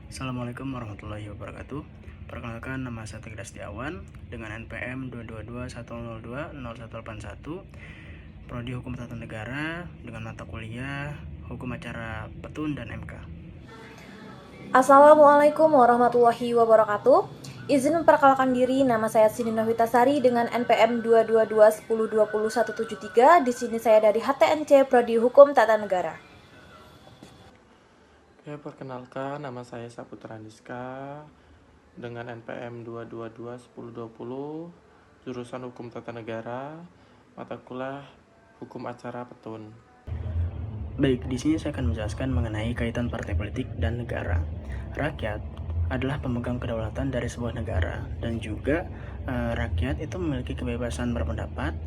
Assalamualaikum warahmatullahi wabarakatuh. Perkenalkan, nama saya Tegar Setiawan dengan NPM 22210200181, Prodi Hukum Tata Negara dengan mata kuliah Hukum Acara Petun dan MK. Assalamualaikum warahmatullahi wabarakatuh. Izin memperkenalkan diri, nama saya Sini Novitasari dengan NPM 22210202173. Di sini saya dari HTNC Prodi Hukum Tata Negara. Oke, perkenalkan, nama saya Saputra Niska dengan NPM 2221020, jurusan Hukum Tata Negara, mata kuliah Hukum Acara Petun. Baik, di sini saya akan menjelaskan mengenai kaitan partai politik dan negara. Rakyat adalah pemegang kedaulatan dari sebuah negara, dan juga rakyat itu memiliki kebebasan berpendapat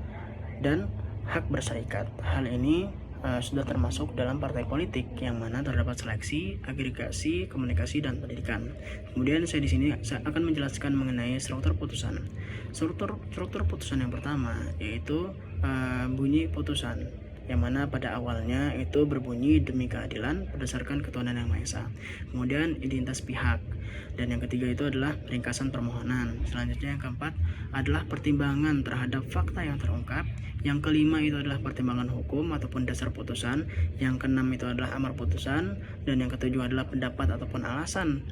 dan hak berserikat. Hal ini sudah termasuk dalam partai politik, yang mana terdapat seleksi, agregasi, komunikasi, dan pendidikan. Kemudian saya di sini akan menjelaskan mengenai struktur putusan. Struktur putusan yang pertama yaitu bunyi putusan, yang mana pada awalnya itu berbunyi demi keadilan berdasarkan ketuhanan yang Maha Esa. Kemudian identitas pihak, dan yang ketiga itu adalah ringkasan permohonan. Selanjutnya yang keempat adalah pertimbangan terhadap fakta yang terungkap. Yang kelima itu adalah pertimbangan hukum ataupun dasar putusan. Yang keenam itu adalah amar putusan, dan yang ketujuh adalah pendapat ataupun alasan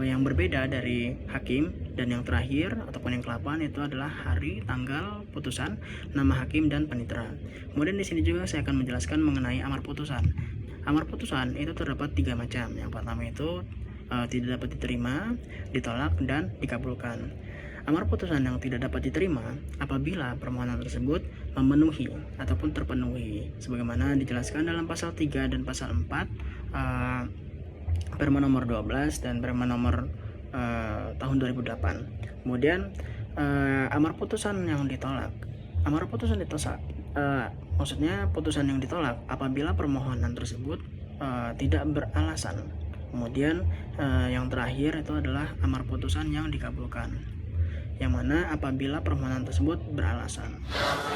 yang berbeda dari hakim, dan yang terakhir ataupun yang ke-8 itu adalah hari, tanggal putusan, nama hakim, dan panitera. Kemudian di sini juga saya akan menjelaskan mengenai amar putusan. Amar putusan itu terdapat 3 macam. Yang pertama itu tidak dapat diterima, ditolak, dan dikabulkan. Amar putusan yang tidak dapat diterima apabila permohonan tersebut memenuhi ataupun terpenuhi, sebagaimana dijelaskan dalam pasal 3 dan pasal 4 Perma nomor 12 dan Perma nomor tahun 2008. Kemudian amar putusan yang ditolak. Amar putusan ditolak, maksudnya putusan yang ditolak apabila permohonan tersebut tidak beralasan. Kemudian yang terakhir itu adalah amar putusan yang dikabulkan, yang mana apabila permohonan tersebut beralasan.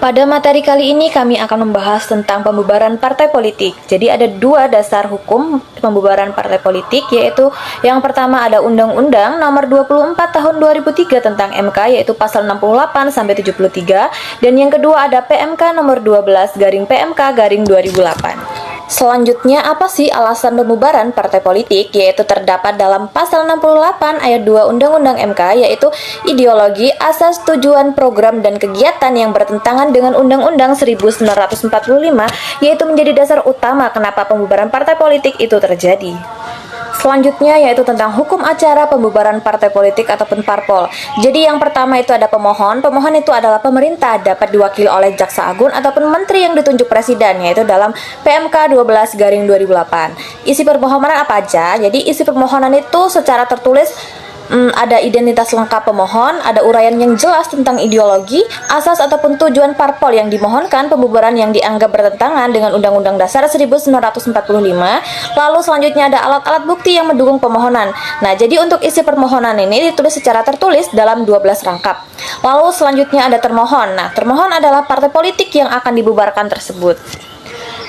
Pada materi kali ini kami akan membahas tentang pembubaran partai politik. Jadi ada 2 dasar hukum pembubaran partai politik, yaitu yang pertama ada Undang-Undang Nomor 24 Tahun 2003 tentang MK, yaitu pasal 68 sampai 73, dan yang kedua ada PMK Nomor 12 garing PMK garing 2008. Selanjutnya, apa sih alasan pembubaran partai politik? Yaitu terdapat dalam pasal 68 ayat 2 Undang-Undang MK, yaitu ideologi, asas, tujuan, program, dan kegiatan yang bertentangan dengan Undang-Undang 1945, yaitu menjadi dasar utama kenapa pembubaran partai politik itu terjadi. Selanjutnya yaitu tentang hukum acara pembubaran partai politik ataupun parpol. Jadi yang pertama itu ada pemohon. Pemohon itu adalah pemerintah, dapat diwakili oleh jaksa agung ataupun menteri yang ditunjuk presiden, yaitu dalam PMK 12 garing 2008. Isi permohonan apa aja? Jadi isi permohonan itu secara tertulis ada identitas lengkap pemohon, ada uraian yang jelas tentang ideologi, asas ataupun tujuan parpol yang dimohonkan, pembubaran yang dianggap bertentangan dengan Undang-Undang Dasar 1945. Lalu selanjutnya ada alat-alat bukti yang mendukung pemohonan. Nah, jadi untuk isi permohonan ini ditulis secara tertulis dalam 12 rangkap. Lalu selanjutnya ada termohon. Nah, termohon adalah partai politik yang akan dibubarkan tersebut.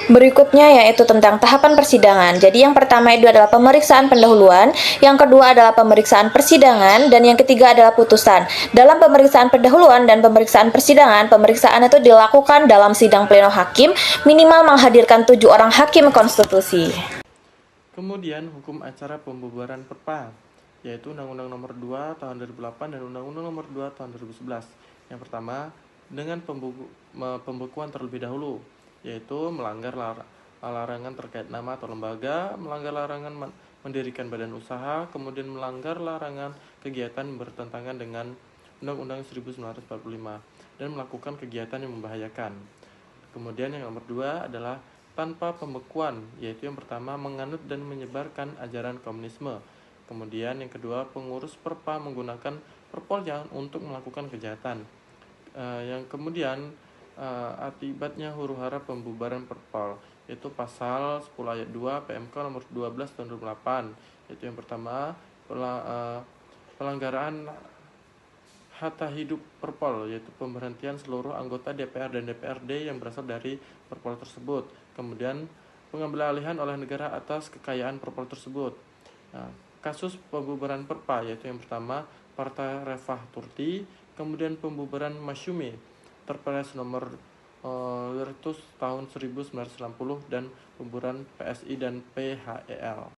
Berikutnya yaitu tentang tahapan persidangan. Jadi yang pertama itu adalah pemeriksaan pendahuluan, yang kedua adalah pemeriksaan persidangan, dan yang ketiga adalah putusan. Dalam pemeriksaan pendahuluan dan pemeriksaan persidangan, pemeriksaan itu dilakukan dalam sidang pleno hakim, minimal menghadirkan 7 orang hakim konstitusi. Kemudian hukum acara pembubaran perpa, yaitu Undang-Undang Nomor 2 Tahun 2008 dan Undang-Undang Nomor 2 Tahun 2011. Yang pertama, dengan pembekuan terlebih dahulu, yaitu melanggar larangan terkait nama atau lembaga, melanggar larangan mendirikan badan usaha, kemudian melanggar larangan kegiatan bertentangan dengan Undang-Undang 1945 dan melakukan kegiatan yang membahayakan. Kemudian yang nomor 2 adalah tanpa pembekuan, yaitu yang pertama menganut dan menyebarkan ajaran komunisme. Kemudian yang kedua, pengurus perpa menggunakan perpolnya untuk melakukan kejahatan. Yang kemudian akibatnya huru-hara pembubaran perpol, yaitu pasal 10 ayat 2 PMK nomor 12 tahun 2008, yaitu yang pertama pelanggaran hata hidup perpol, yaitu pemberhentian seluruh anggota DPR dan DPRD yang berasal dari perpol tersebut. Kemudian pengambil alihan oleh negara atas kekayaan perpol tersebut. Nah, kasus pembubaran Perpa, yaitu yang pertama Partai Refah Turti, kemudian pembubaran Masyumi, Perpres nomor 200 tahun 1990, dan pembubaran PSI dan PHEL.